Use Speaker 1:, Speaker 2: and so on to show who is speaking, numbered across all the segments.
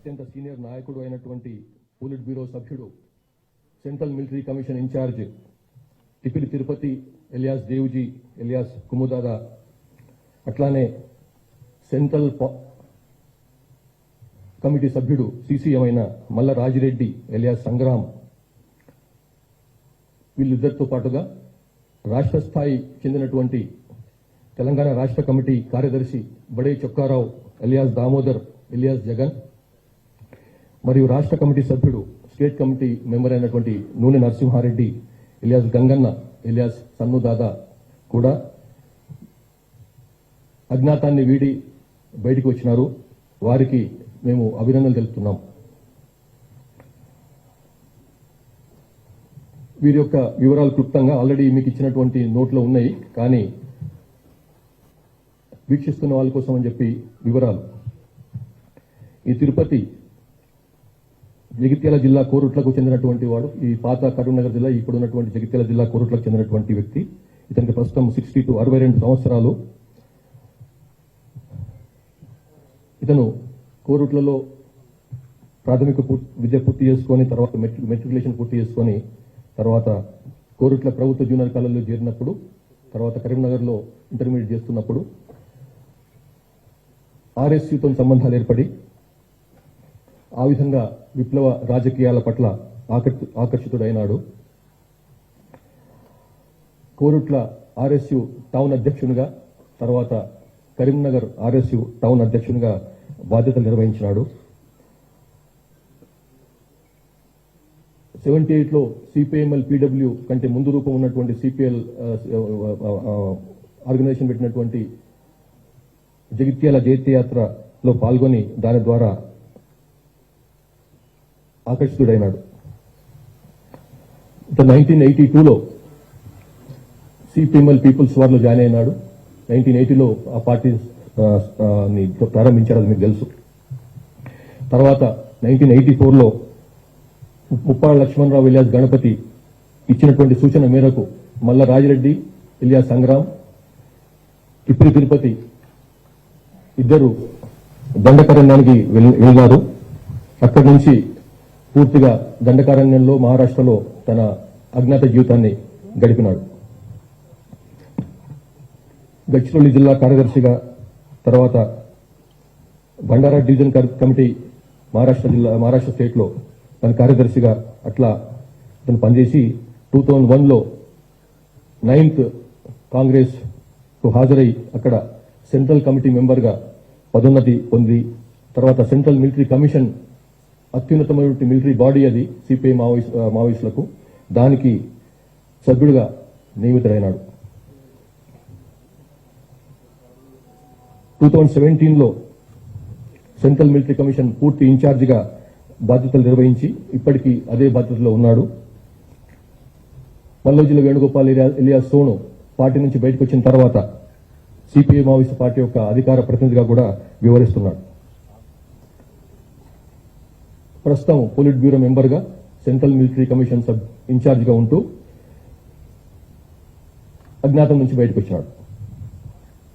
Speaker 1: అత్యంత సీనియర్ నాయకుడు అయినటువంటి పోలిట్ బ్యూరో సభ్యుడు, సెంట్రల్ మిలిటరీ కమిషన్ ఇన్ఛార్జ్ టిపిలి తిరుపతి ఎలియాస్ దేవుజీ ఎలియాస్ కుముదాదా, అట్లానే సెంట్రల్ కమిటీ సభ్యుడు సీసీఎం అయిన మల్ల రాజిరెడ్డి ఎలియాస్ సంగ్రామ్, వీళ్ళిద్దరితో పాటుగా రాష్ట్ర స్థాయి చెందినటువంటి తెలంగాణ రాష్ట్ర కమిటీ కార్యదర్శి బడే చొక్కారావు ఎలియాస్ దామోదర్ ఎలియాస్ జగన్, మరియు రాష్ట్ర కమిటీ సభ్యుడు స్టేట్ కమిటీ మెంబర్ అయినటువంటి నూనె నరసింహారెడ్డి ఎలియాస్ గంగన్న ఎలియాస్ సన్నుదాదా కూడా అజ్ఞాతాన్ని వీడి బయటికి వచ్చినారు. వారికి మేము అభినందనలు తెలుపుతున్నాం. వీరి యొక్క వివరాలు క్లుప్తంగా ఆల్రెడీ మీకు ఇచ్చినటువంటి నోట్లో ఉన్నాయి, కానీ వీక్షిస్తున్న వాళ్ళ కోసం అని చెప్పి వివరాలు. ఈ తిరుపతి జగిత్యాల జిల్లా కోరుట్లకు చెందినటువంటి వాడు. ఈ పాత కరీంనగర్ జిల్లా, ఇప్పుడు ఉన్నటువంటి జగిత్యాల జిల్లా కోరుట్లకు చెందినటువంటి వ్యక్తి. ఇతనికి ప్రస్తుతం 62 సంవత్సరాలు. ఇతను కోరుట్లలో ప్రాథమిక విద్య పూర్తి చేసుకొని తర్వాత మెట్రికులేషన్ పూర్తి చేసుకొని తర్వాత కోరుట్ల ప్రభుత్వ జూనియర్ కాలేజీలో చేరినప్పుడు, తర్వాత కరీంనగర్లో ఇంటర్మీడియట్ చేస్తున్నప్పుడు ఆర్ఎస్యూతో సంబంధాలు ఏర్పడి ఆ విధంగా విప్లవ రాజకీయాల పట్ల ఆకర్షితుడైనాడు. కోరుట్ల ఆర్ఎస్యు టౌన్ అధ్యక్షునిగా, తర్వాత కరీంనగర్ ఆర్ఎస్యు టౌన్ అధ్యక్షునిగా బాధ్యతలు నిర్వహించినాడు. 78లో సిపిఎంఎల్ పీడబ్ల్యూ కంటే ముందు రూపం ఉన్నటువంటి సిపిఎల్ ఆర్గనైజేషన్ పెట్టినటువంటి జగిత్యాల జైత్యయాత్రలో పాల్గొని దాని ద్వారా ఆకర్షితుడైనాడు. 1982లో సిపిఎంఎల్ పీపుల్స్ వార్లో జాయిన్ అయినాడు. 1980లో ఆ పార్టీ ప్రారంభించారు, అది మీకు తెలుసు. తర్వాత 1984లో ముప్పాళ్ళ లక్ష్మణరావు ఎలియాస్ గణపతి ఇచ్చినటువంటి సూచన మేరకు మల్ల రాజిరెడ్డి ఎలియాస్ సంగ్రామ్, టిపిలి తిరుపతి ఇద్దరు దండకారణ్యానికి వెళ్లారు. అక్కడి నుంచి పూర్తిగా దండకారణ్యంలో మహారాష్ట్రలో తన అజ్ఞాత జీవితాన్ని గడిపినాడు. గచ్చిరోలి జిల్లా కార్యదర్శిగా, తర్వాత Bhandara division committee Maharashtra state లో తన కార్యదర్శిగా అట్లా తను పనిచేసి 2001లో 9th కాంగ్రెస్ కు హాజరై అక్కడ సెంట్రల్ కమిటీ మెంబర్ గా పదోన్నతి పొంది, తర్వాత సెంట్రల్ మిలిటరీ కమిషన్ అత్యున్నతమైన మిలిటరీ బాడీ అది సిపిఐ మావోయిస్టులకు, దానికి సభ్యుడిగా నియమితుడైనాడు. 2017లో సెంట్రల్ మిలిటరీ కమిషన్ పూర్తి ఇన్ఛార్జిగా బాధ్యతలు నిర్వహించి ఇప్పటికీ అదే బాధ్యతలో ఉన్నాడు. మల్లోజిల వేణుగోపాల్ ఎలియాస్ సోను పార్టీ నుంచి బయటకు వచ్చిన తర్వాత సిపిఐ మావోయిస్టు పార్టీ యొక్క అధికార ప్రతినిధిగా కూడా వ్యవహరిస్తున్నాడు. ప్రస్తుతం పోలిట్ బ్యూరో మెంబర్గా సెంట్రల్ మిలిటరీ కమిషన్ ఇన్ఛార్జిగా ఉంటూ అజ్ఞాతం నుంచి బయటకు వచ్చినాడు.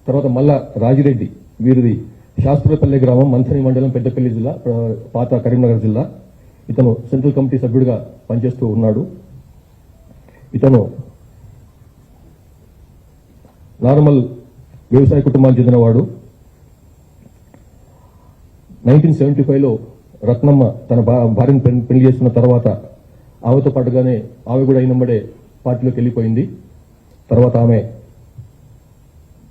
Speaker 1: తర్వాత మల్లా రాజిరెడ్డి, వీరిది శాస్త్రపల్లి గ్రామం, మంథని మండలం, పెద్దపల్లి జిల్లా, పాత కరీంనగర్ జిల్లా. ఇతను సెంట్రల్ కమిటీ సభ్యుడిగా పనిచేస్తూ ఉన్నాడు. ఇతను నార్మల్ వ్యవసాయ కుటుంబానికి చెందినవాడు. 1975లో రత్నమ్మ తన భార్యను పెళ్లి చేసుకున్న తర్వాత ఆమెతో పాటుగానే ఆమె కూడా అయినంబడే పార్టీలోకి వెళ్లిపోయింది. తర్వాత ఆమె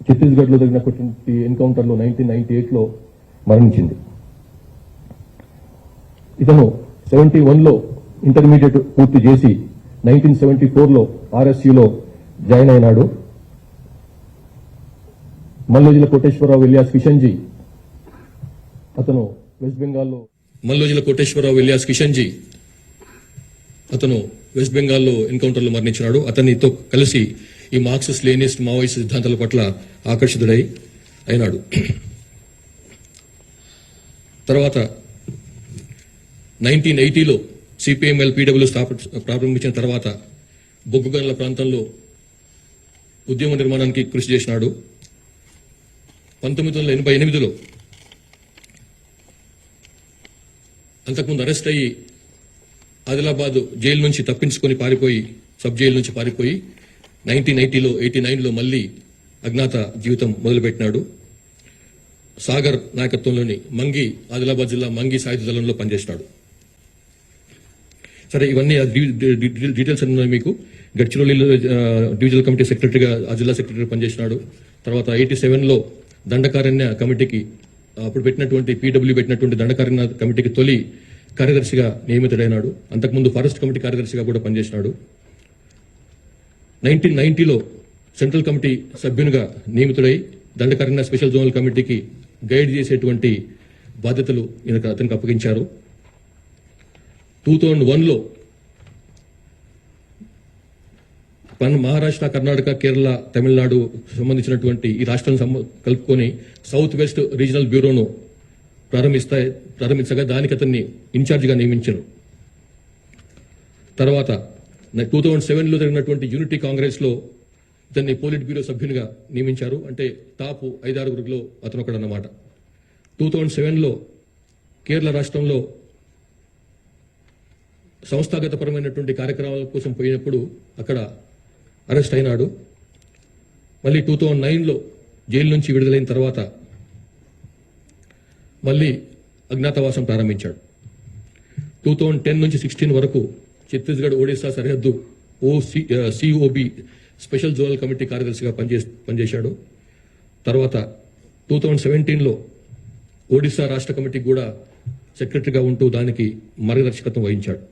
Speaker 1: ఛత్తీస్గఢ్ లో జరిగినటువంటి ఎన్కౌంటర్లో 1998లో మరణించింది. ఇతను 71లో ఇంటర్మీడియట్ పూర్తి చేసి 1974లో ఆర్ఎస్యూలో జాయిన్ అయినాడు. మల్లోజిల కోటేశ్వరరావు ఎలియాస్ కిషన్జీ, అతను వెస్ట్ బెంగాల్లో వెస్ట్ బెంగాల్లో ఎన్కౌంటర్లో మరణించినాడు. అతనితో కలిసి ఈ మార్క్సిస్ట్ లెనినిస్ట్ మావోయిస్ట్ సిద్ధాంతాల పట్ల ఆకర్షితుడై అయినాడు. తర్వాత 1980లో సిపిఎంఎల్ పీడబ్ల్యూ ప్రారంభించిన తర్వాత బొగ్గుగనుల ప్రాంతంలో ఉద్యమ నిర్మాణానికి కృషి చేసినాడు. 1988లో అంతకుముందు అరెస్ట్ అయ్యి ఆదిలాబాద్ జైలు నుంచి తప్పించుకొని పారిపోయి సబ్ జైలు నుంచి పారిపోయి 1989లో మళ్ళీ అజ్ఞాత జీవితం మొదలుపెట్టినాడు. సాగర్ నాయకత్వంలోని మంగి ఆదిలాబాద్ జిల్లా మంగి సాయుధ దళంలో పనిచేసినాడు. సరే, ఇవన్నీ డీటెయిల్స్ అన్నీ మీకు. గడ్చిరోలిలో డివిజనల్ కమిటీ సెక్రటరీగా ఆ జిల్లా సెక్రటరీ పనిచేసినాడు. తర్వాత 87లో దండకారణ్య కమిటీకి అప్పుడు పెట్టినటువంటి పీడబ్ల్యూ పెట్టినటువంటి దండకారణ్య కమిటీకి తొలి కార్యదర్శిగా నియమితుడైనాడు. అంతకుముందు ఫారెస్ట్ కమిటీ కార్యదర్శిగా కూడా పనిచేసినాడు. 1990లో సెంట్రల్ కమిటీ సభ్యునిగా నియమితుడై దండకారణ్య స్పెషల్ జోనల్ కమిటీకి గైడ్ చేసేటువంటి బాధ్యతలు అతనికి అప్పగించారు. 2001లో మహారాష్ట్ర, కర్ణాటక, కేరళ, తమిళనాడు సంబంధించినటువంటి ఈ రాష్ట్రాలను కలుపుకొని సౌత్ వెస్ట్ రీజనల్ బ్యూరోను ప్రారంభించగా దానికి అతన్ని ఇన్ఛార్జిగా నియమించారు. తర్వాత 2007లో జరిగినటువంటి యూనిటీ కాంగ్రెస్ లో ఇతన్ని పోలిట్ బ్యూరో సభ్యునిగా నియమించారు. అంటే టాప్ 5-6 అతను ఒకడన్నమాట. 2007లో కేరళ రాష్ట్రంలో సంస్థాగతపరమైనటువంటి కార్యక్రమాల కోసం పోయినప్పుడు అక్కడ అరెస్ట్ అయినాడు. మళ్ళీ 2009లో జైలు నుంచి విడుదలైన తర్వాత మళ్ళీ అజ్ఞాతవాసం ప్రారంభించాడు. 2010 నుంచి 16 వరకు ఛత్తీస్గఢ్ ఒడిశా సరిహద్దు సిఓబి స్పెషల్ జోనల్ కమిటీ కార్యదర్శిగా పనిచేశాడు. తర్వాత 2017లో ఒడిశా రాష్ట్ర కమిటీకి కూడా సెక్రటరీగా ఉంటూ దానికి మార్గదర్శకత్వం వహించాడు.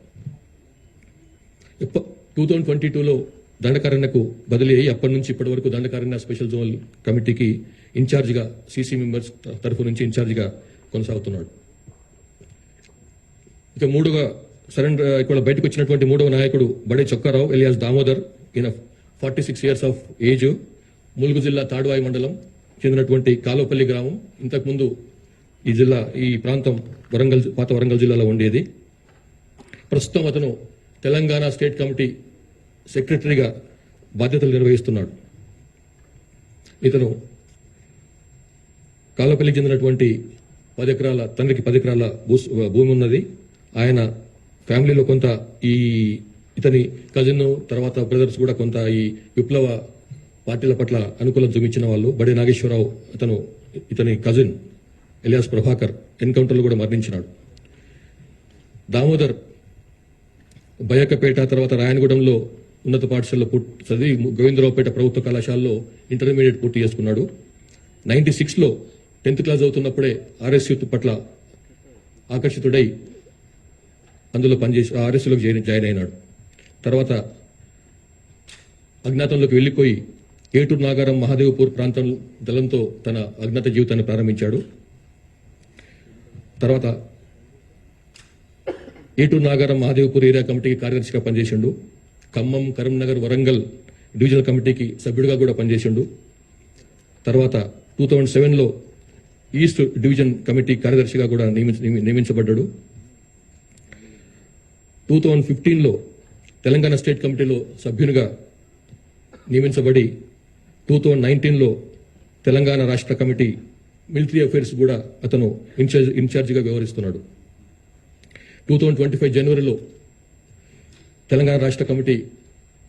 Speaker 1: 2022లో దండకారణ్యకు బదిలీ అయ్యి అప్పటి నుంచి ఇప్పటి వరకు దండకారణ్య స్పెషల్ జోనల్ కమిటీకి ఇన్ఛార్జిగా సీసీ మెంబర్స్ తరఫు నుంచి ఇన్ఛార్జిగా కొనసాగుతున్నాడు. ఇక ఇక్కడ బయటకు వచ్చినటువంటి మూడవ నాయకుడు బడే చొక్కారావు ఎలియాస్ దామోదర్. ఈయన 46 years ఆఫ్ ఏజ్, ములుగు జిల్లా తాడ్వాయి మండలం చెందినటువంటి కాలోపల్లి గ్రామం. ఇంతకుముందు ఈ ప్రాంతం పాత వరంగల్ జిల్లాలో ఉండేది. ప్రస్తుతం అతను తెలంగాణ స్టేట్ కమిటీ సెక్రటరీగా బాధ్యతలు నిర్వహిస్తున్నాడు. ఇతను కాలోపల్లికి చెందినటువంటి 10 ఎకరాల తండ్రికి 10 ఎకరాల భూమి ఉన్నది. ఆయన ఫ్యామిలీలో కొంత ఇతని కజిన్ తర్వాత బ్రదర్స్ కూడా కొంత ఈ విప్లవ పార్టీల పట్ల అనుకూలత చూపించిన వాళ్ళు. బడే నాగేశ్వరరావు ఇతని కజిన్ ఎలియాస్ ప్రభాకర్ ఎన్కౌంటర్లో కూడా మరణించినాడు. దామోదర్ బయకపేట తర్వాత రాయనగూడెంలో ఉన్నత పాఠశాలలో చదివి గోవిందరావుపేట ప్రభుత్వ కళాశాలలో ఇంటర్మీడియట్ పూర్తి చేసుకున్నాడు. 96లో 10th క్లాస్ అవుతున్నప్పుడే ఆర్ఎస్ యూత్ పట్ల ఆకర్షితుడై అందులో పనిచేసి ఆర్ఎస్లోకి జాయిన్ అయినాడు. తర్వాత అజ్ఞాతంలోకి వెళ్లిపోయి ఏటూరు నాగారం మహాదేవ్పూర్ ప్రాంతం దళంతో తన అజ్ఞాత జీవితాన్ని ప్రారంభించాడు. తర్వాత ఏటూరు నాగారం మహాదేవ్పూర్ ఏరియా కమిటీకి కార్యదర్శిగా పనిచేసిండు. ఖమ్మం, కరీంనగర్, వరంగల్ డివిజనల్ కమిటీకి సభ్యుడిగా కూడా పనిచేసిండు. తర్వాత 2007లో ఈస్ట్ డివిజన్ కమిటీ కార్యదర్శిగా కూడా నియమించబడ్డాడు. 2015లో తెలంగాణ స్టేట్ కమిటీలో సభ్యునిగా నియమించబడి 2019లో తెలంగాణ రాష్ట్ర కమిటీ మిలిటరీ అఫైర్స్ కూడా అతను ఇన్ఛార్జిగా వ్యవహరిస్తున్నాడు. 2025 జనవరిలో తెలంగాణ రాష్ట్ర కమిటీ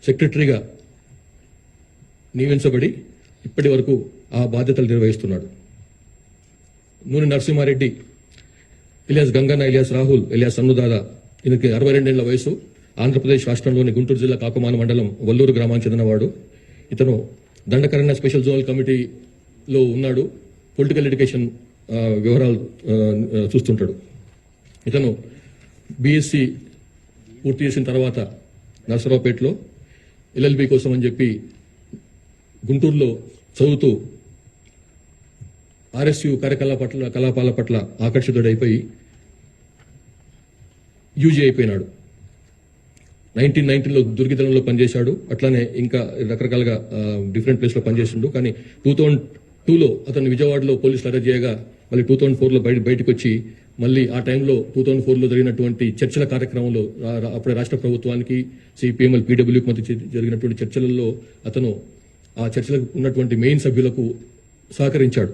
Speaker 1: సెక్రటరీగా నియమించబడి ఇప్పటి వరకు ఆ బాధ్యతలు నిర్వహిస్తున్నాడు. Nune Narasimha Reddy, alias Gangann, alias Rahul, alias Sannudada. ఈయనకి 62 ఏళ్ల వయసు. ఆంధ్రప్రదేశ్ రాష్ట్రంలోని గుంటూరు జిల్లా కాకుమాన మండలం వల్లూరు గ్రామానికి చెందినవాడు. ఇతను దండకారణ్య స్పెషల్ జోనల్ కమిటీలో ఉన్నాడు. పొలిటికల్ ఎడ్యుకేషన్ వివరాలు చూస్తుంటాడు. ఇతను బీఎస్సీ పూర్తి చేసిన తర్వాత నర్సరావుపేటలో ఎల్ఎల్బి కోసం అని చెప్పి గుంటూరులో చదువుతూ ఆర్ఎస్యు కలాపాల పట్ల ఆకర్షితుడైపోయి యూజీ అయిపోయినాడు. 1990లో దుర్గిదళంలో పనిచేశాడు. అట్లానే ఇంకా రకరకాలుగా డిఫరెంట్ ప్లేస్ లో పనిచేసిండు. కానీ 2002లో అతను విజయవాడలో పోలీసులు అరెస్ట్ చేయగా మళ్ళీ 2004లో బయటకు వచ్చి మళ్ళీ ఆ టైంలో 2004లో జరిగినటువంటి చర్చల కార్యక్రమంలో అప్పుడే రాష్ట్ర ప్రభుత్వానికి సిపిఎంఎల్ పీడబ్ల్యూకి మధ్య జరిగినటువంటి చర్చలలో అతను ఆ చర్చలకు ఉన్నటువంటి మెయిన్ సభ్యులకు సహకరించాడు.